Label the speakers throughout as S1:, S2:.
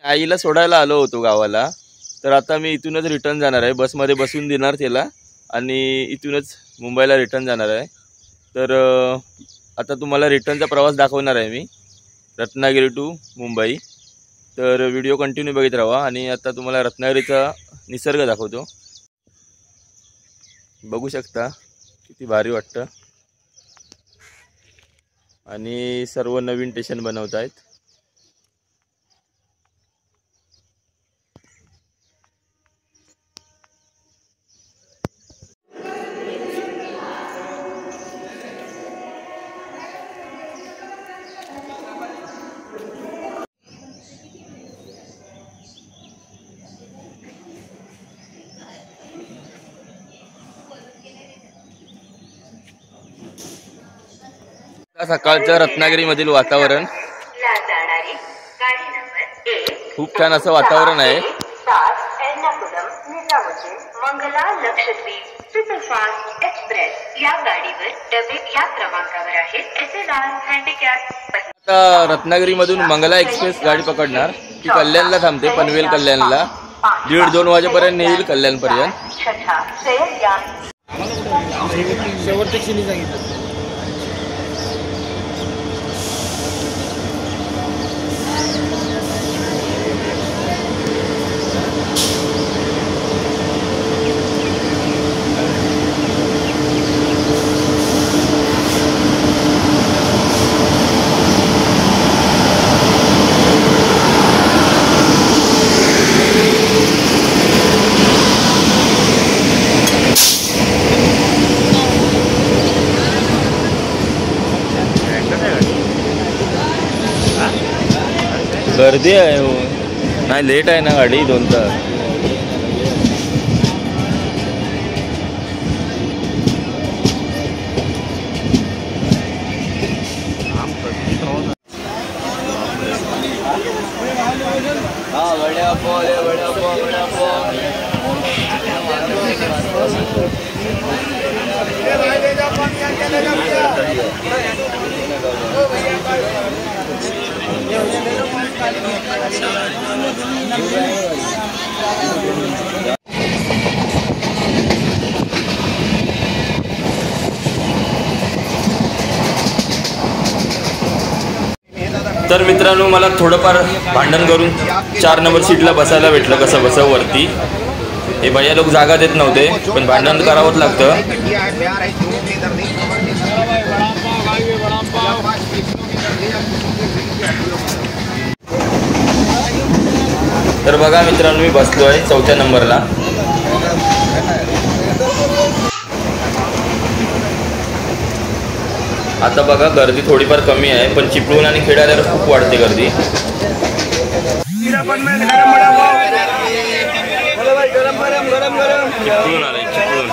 S1: आईला सोडायला आलो होतो गावाला, तर आता मी इथूनच रिटर्न जाणार आहे. बसमध्ये बसून देणार त्याला आणि इथूनच मुंबईला रिटर्न जाणार आहे. तर आता तुम्हाला रिटर्नचा प्रवास दाखवणार आहे मी, रत्नागिरी टू मुंबई. तर व्हिडिओ कंटिन्यू बघत राहा. आणि आता तुम्हाला रत्नागिरीचा निसर्ग दाखवतो. बघू शकता किती भारी वाटतं. आणि सर्व नवीन स्टेशन बनवत आहेत. सकाळचं रत्नागिरीमधील वातावरण खूप छान असं वातावरण आहे. मंगला लक्षद्वीप सुपरफास्ट एक्सप्रेस या गाडीवर डबे या क्रमांकावर आहेत. SLR handicap. आता रत्नागिरीमधून मंगला एक्सप्रेस गाडी पकडणार. ती कल्याणला थांबते, पनवेल कल्याणला. 1:30-2 वाजेपर्यंत येईल कल्याणपर्यंत.
S2: शेवटची चिनी सांगितलं.
S1: गर्दी आहे नाही, लेट आहे ना गाडी 2 तास. तर मित्रांनो, मला थोडंफार भांडण करून 4 नंबर सीटला बसायला भेटलं. कसं बसावं वरती. हे भैया लोक जागा देत नव्हते, पण भांडण करावंच लागतं. तर बघा मित्रांनो, मी बसलोय 4थ्या नंबरला. आता बघा गर्दी थोडीफार कमी आहे, पण चिपळूण आणि खेड्याला खूप वाढते गर्दी. चिपळूण आले, चिपळूण.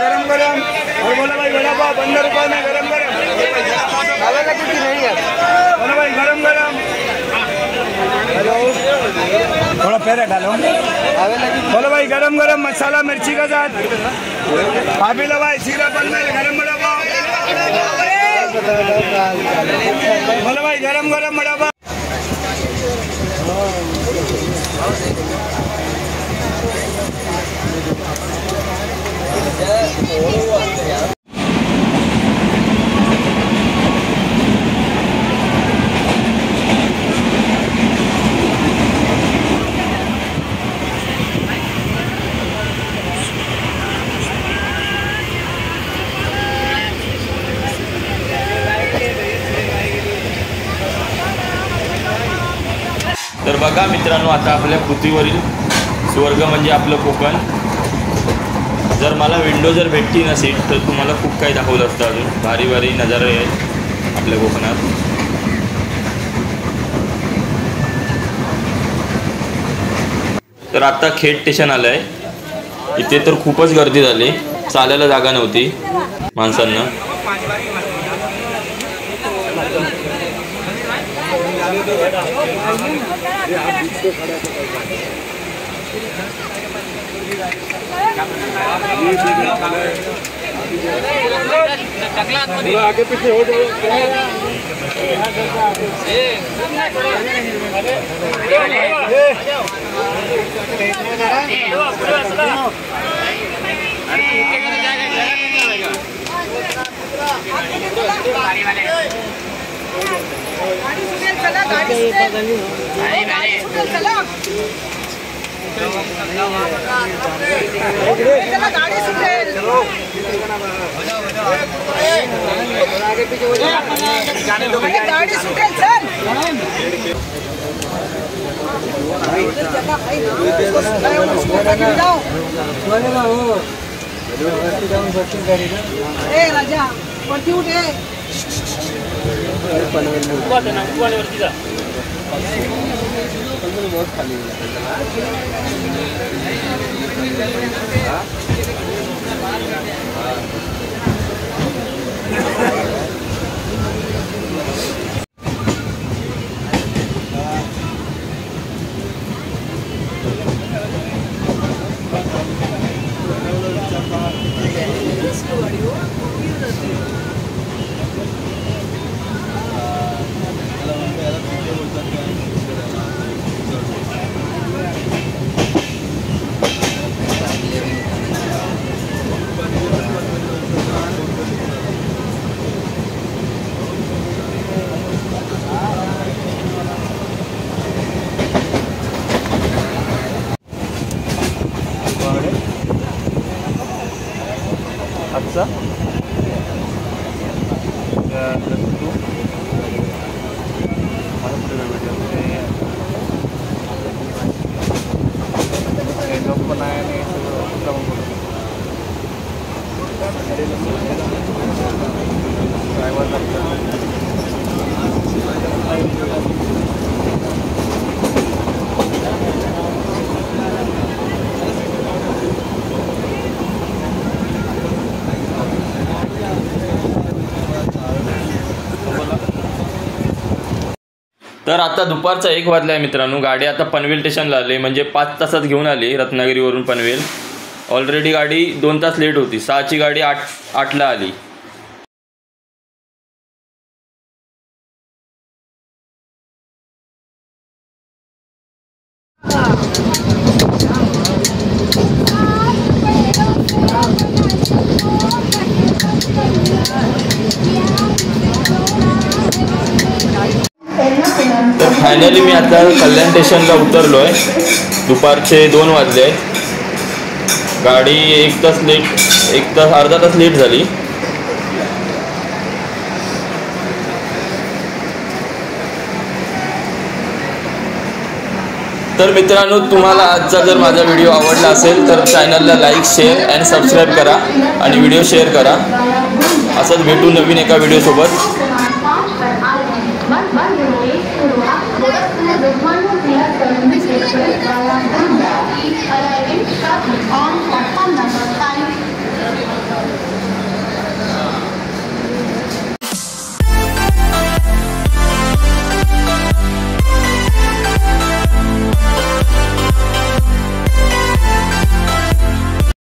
S2: गरम गरम और बोला भाई वड़ा पाव 15 रुपये में गरम गरम. आवेला किती नहीं है. बोला भाई गरम गरम. हेलो, थोड़ा पैरा डालो. बोला भाई गरम गरम मसाला मिर्ची का साथ. भाभी लो भाई सीरा पन्ना गरम वड़ा पाव. बोला भाई गरम गरम वड़ा पाव.
S1: तर बघा मित्रांनो, आता आपल्या पृथ्वीवरील स्वर्ग म्हणजे आपलं कोकण. जर मला विंडो जर भेटली नसेल तर तुम्हाला खूप काही दाखवलं असतं. अजून भारी भारी नजारे आहेत आपल्या कोकणात. तर आता खेड स्टेशन आलं आहे. इथे तर खूपच गर्दी झाली, चालायला जागा नव्हती माणसांना.
S2: थोड़ा आगे पीछे हो जाओ।
S3: गाड़ी सुटेल सर राजा वरती उठे
S1: आजचा तर आता दुपारचा 1 वाजला आहे मित्रांनो. गाडी आता पनवेल स्टेशनला आली, म्हणजे 5 तासात घेऊन आली रत्नागिरीवरून पनवेल. ऑलरेडी गाडी 2 तास लेट होती. 6ची गाडी 8ला आली. तर फायनली मी आता कल्याण स्टेशनला उतरलो आहे. दुपारचे 2 वाजले आहेत. गाडी 1 तास लेट, अर्धा तास लेट झाली. तर मित्रांनो, तुम्हाला आजचा जर माझा व्हिडिओ आवडला असेल तर चॅनलला लाईक, शेअर आणि सबस्क्राईब करा आणि व्हिडिओ शेअर करा. असंच भेटू नवीन एका व्हिडिओसोबत.
S4: Mas vai,